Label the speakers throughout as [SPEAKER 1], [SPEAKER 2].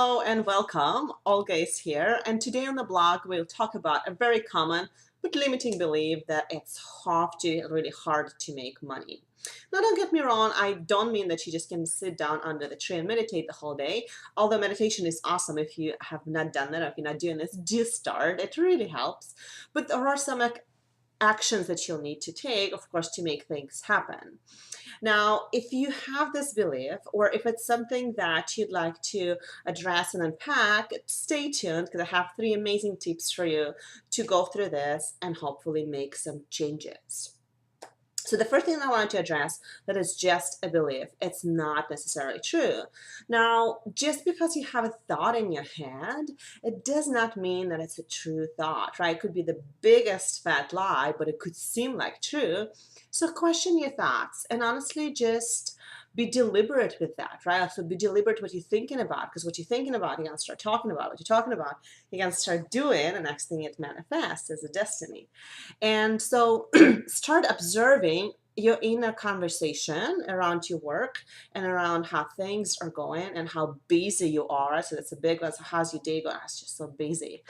[SPEAKER 1] Hello and welcome. Olga is here, and today on the blog we'll talk about a very common but limiting belief that it's really hard to make money. Now, don't get me wrong, I don't mean that you just can sit down under the tree and meditate the whole day. Although meditation is awesome, if you have not done that, or if you're not doing this, do start. It really helps. But there are some actions that you'll need to take, of course, to make things happen. Now, if you have this belief, or if it's something that you'd like to address and unpack, stay tuned because I have 3 amazing tips for you to go through this and hopefully make some changes. So the first thing I wanted to address, that is just a belief. It's not necessarily true. Now, just because you have a thought in your head, it does not mean that it's a true thought, right? It could be the biggest fat lie, but it could seem like true. So question your thoughts and honestly just be deliberate with that, right? So be deliberate what you're thinking about, because what you're thinking about, you're going to start talking about. What you're talking about, you're going to start doing, and the next thing it manifests as a destiny. And so start observing your inner conversation around your work and around how things are going and how busy you are. So that's a big one. So how's your day going? It's just so busy.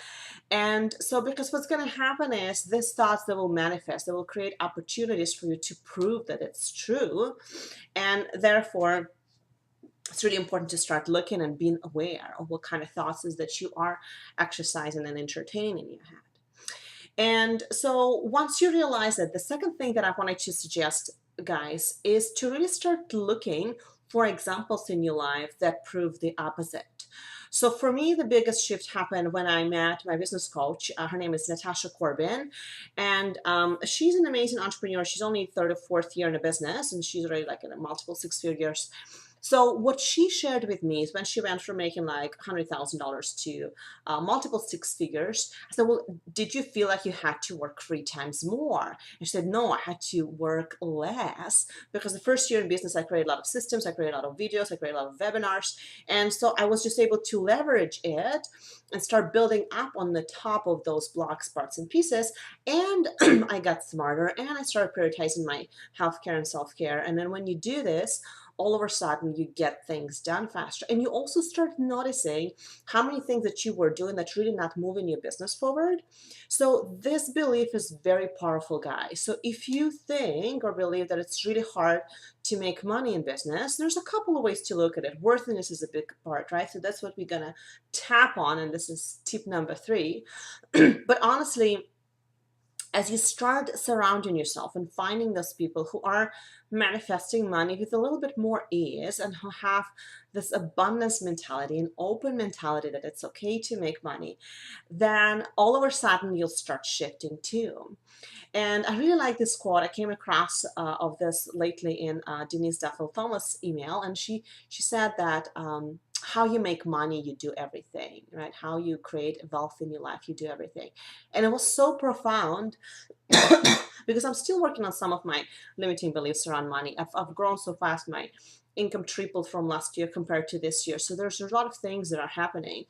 [SPEAKER 1] And so because what's going to happen is these thoughts that will manifest, they will create opportunities for you to prove that it's true. And therefore, it's really important to start looking and being aware of what kind of thoughts is that you are exercising and entertaining in your head. And so once you realize it, the second thing that I wanted to suggest, guys, is to really start looking for examples in your life that prove the opposite. So for me, the biggest shift happened when I met my business coach. Her name is Natasha Corbin, and she's an amazing entrepreneur. She's only third or fourth year in a business, and she's already like in a multiple six-figures. So what she shared with me is when she went from making like $100,000 to multiple six figures, I said, well, did you feel like you had to work 3 times more? And she said, no, I had to work less because the first year in business, I created a lot of systems, I created a lot of videos, I created a lot of webinars. And so I was just able to leverage it and start building up on the top of those blocks, parts, and pieces. And I got smarter and I started prioritizing my healthcare and self-care. And then when you do this, all of a sudden you get things done faster. And you also start noticing how many things that you were doing that's really not moving your business forward. So this belief is very powerful, guys. So if you think or believe that it's really hard to make money in business, there's a couple of ways to look at it. Worthiness is a big part, right? So that's what we're gonna tap on, and this is tip number 3. But honestly, as you start surrounding yourself and finding those people who are manifesting money with a little bit more ease and who have this abundance mentality and open mentality that it's okay to make money, then all of a sudden you'll start shifting too. And I really like this quote. I came across of this lately in Denise Duffel Thomas' email, and she said that how you make money, you do everything, right? How you create wealth in your life, you do everything. And it was so profound because I'm still working on some of my limiting beliefs around money. I've grown so fast. My income tripled from last year compared to this year. So there's a lot of things that are happening.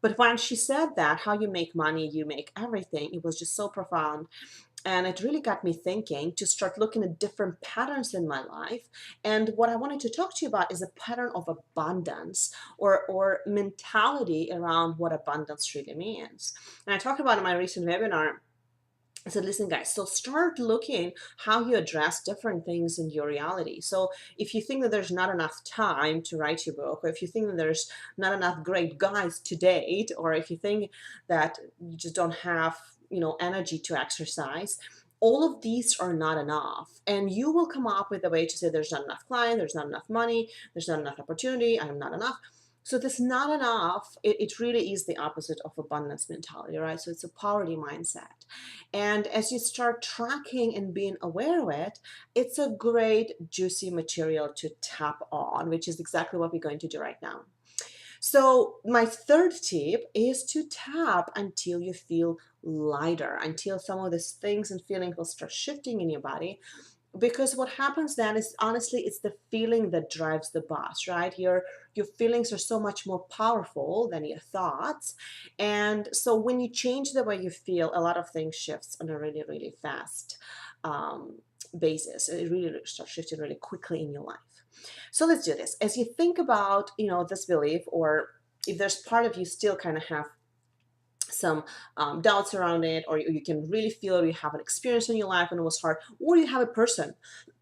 [SPEAKER 1] But when she said that, how you make money, you make everything, it was just so profound. And it really got me thinking to start looking at different patterns in my life. And what I wanted to talk to you about is a pattern of abundance or mentality around what abundance really means. And I talked about in my recent webinar. I said, listen, guys, so start looking how you address different things in your reality. So if you think that there's not enough time to write your book, or if you think that there's not enough great guys to date, or if you think that you just don't have, energy to exercise, all of these are not enough. And you will come up with a way to say there's not enough client, there's not enough money, there's not enough opportunity, I'm not enough. So this not enough, it really is the opposite of abundance mentality, right? So it's a poverty mindset. And as you start tracking and being aware of it, it's a great juicy material to tap on, which is exactly what we're going to do right now. So my third tip is to tap until you feel lighter, until some of these things and feelings will start shifting in your body. Because what happens then is, honestly, it's the feeling that drives the bus, right? Your feelings are so much more powerful than your thoughts. And so when you change the way you feel, a lot of things shifts on a really, really fast basis. It really starts shifting really quickly in your life. So let's do this. As you think about, this belief or if there's part of you still kind of have some doubts around it, or you can really feel you have an experience in your life and it was hard, or you have a person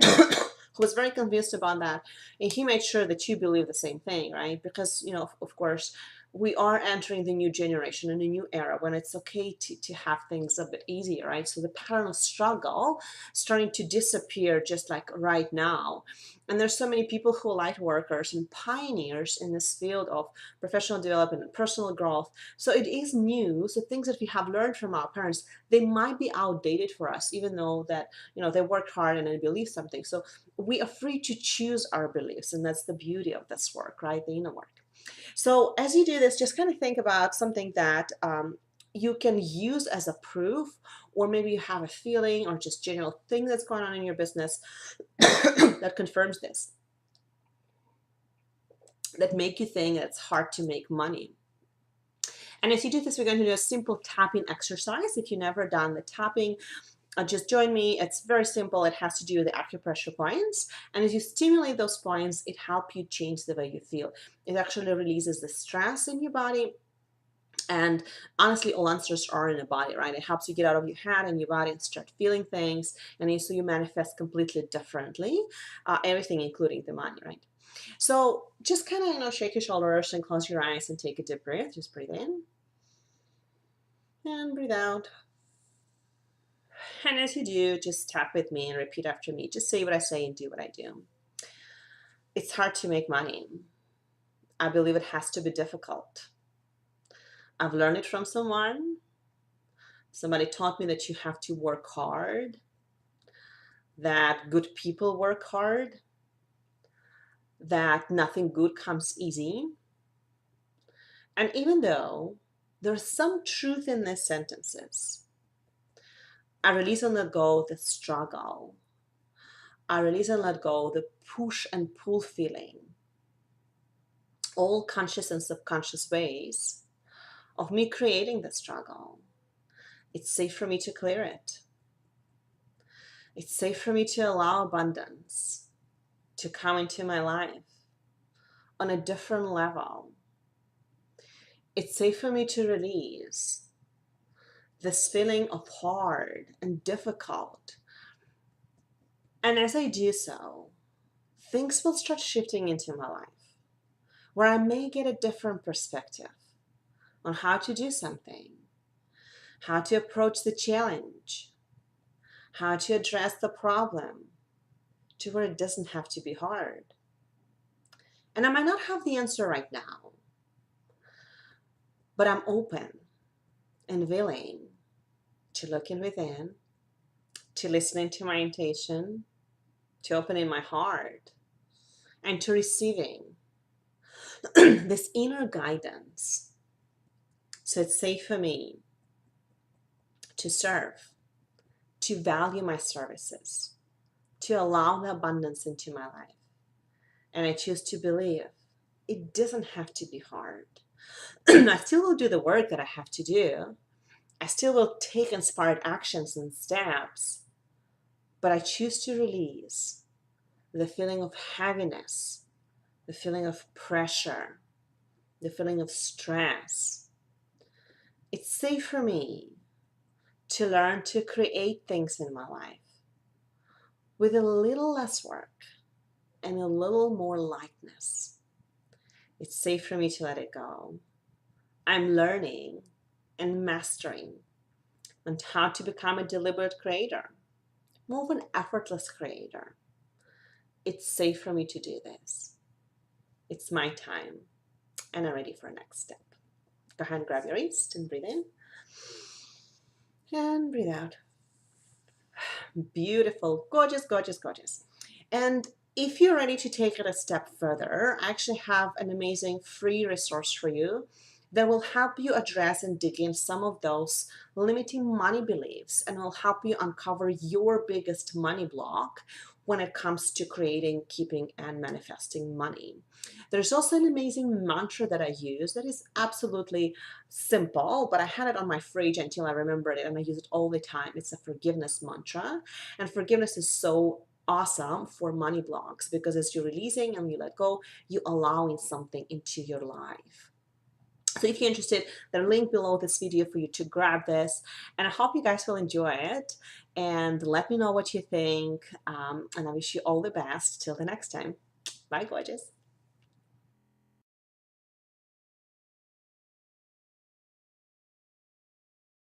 [SPEAKER 1] who was very convinced about that, and he made sure that you believe the same thing, right? Because, of course, we are entering the new generation and a new era when it's okay to have things a bit easier, right? So the pattern of struggle starting to disappear just like right now. And there's so many people who are light workers and pioneers in this field of professional development and personal growth. So it is new. So things that we have learned from our parents, they might be outdated for us, even though that, they worked hard and they believe something. So we are free to choose our beliefs. And that's the beauty of this work, right? The inner work. So as you do this, just kind of think about something that you can use as a proof, or maybe you have a feeling or just general thing that's going on in your business that confirms this, that make you think it's hard to make money. And as you do this, we're going to do a simple tapping exercise. If you've never done the tapping, just join me. It's very simple. It has to do with the acupressure points. And as you stimulate those points, it helps you change the way you feel. It actually releases the stress in your body. And honestly, all answers are in the body, right? It helps you get out of your head and your body and start feeling things. And so you manifest completely differently, everything, including the money, right? So just kind of, shake your shoulders and close your eyes and take a deep breath. Just breathe in and breathe out. And as you do, just tap with me and repeat after me. Just say what I say and do what I do. It's hard to make money. I believe it has to be difficult. I've learned it from someone. Somebody taught me that you have to work hard, that good people work hard, that nothing good comes easy. And even though there's some truth in these sentences, I release and let go the struggle. I release and let go the push and pull feeling, all conscious and subconscious ways of me creating the struggle. It's safe for me to clear it. It's safe for me to allow abundance to come into my life on a different level. It's safe for me to release this feeling of hard and difficult. And as I do so, things will start shifting into my life, where I may get a different perspective on how to do something, how to approach the challenge, how to address the problem, to where it doesn't have to be hard. And I might not have the answer right now, but I'm open and willing to looking within, to listening to my intuition, to opening my heart, and to receiving this inner guidance. So it's safe for me to serve, to value my services, to allow the abundance into my life. And I choose to believe it doesn't have to be hard. I still will do the work that I have to do. I still will take inspired actions and steps, but I choose to release the feeling of heaviness, the feeling of pressure, the feeling of stress. It's safe for me to learn to create things in my life with a little less work and a little more lightness. It's safe for me to let it go. I'm learning and mastering on how to become a deliberate creator, more of an effortless creator. It's safe for me to do this. It's my time, and I'm ready for the next step. Go ahead and grab your wrist and breathe in and breathe out. Beautiful, gorgeous, gorgeous, gorgeous. And if you're ready to take it a step further, I actually have an amazing free resource for you that will help you address and dig in some of those limiting money beliefs, and will help you uncover your biggest money block when it comes to creating, keeping, and manifesting money. There's also an amazing mantra that I use that is absolutely simple, but I had it on my fridge until I remembered it, and I use it all the time. It's a forgiveness mantra, and forgiveness is so awesome for money blocks, because as you're releasing and you let go, you're allowing something into your life. So if you're interested, there's a link below this video for you to grab this. And I hope you guys will enjoy it. And let me know what you think. And I wish you all the best. Till the next time. Bye, gorgeous.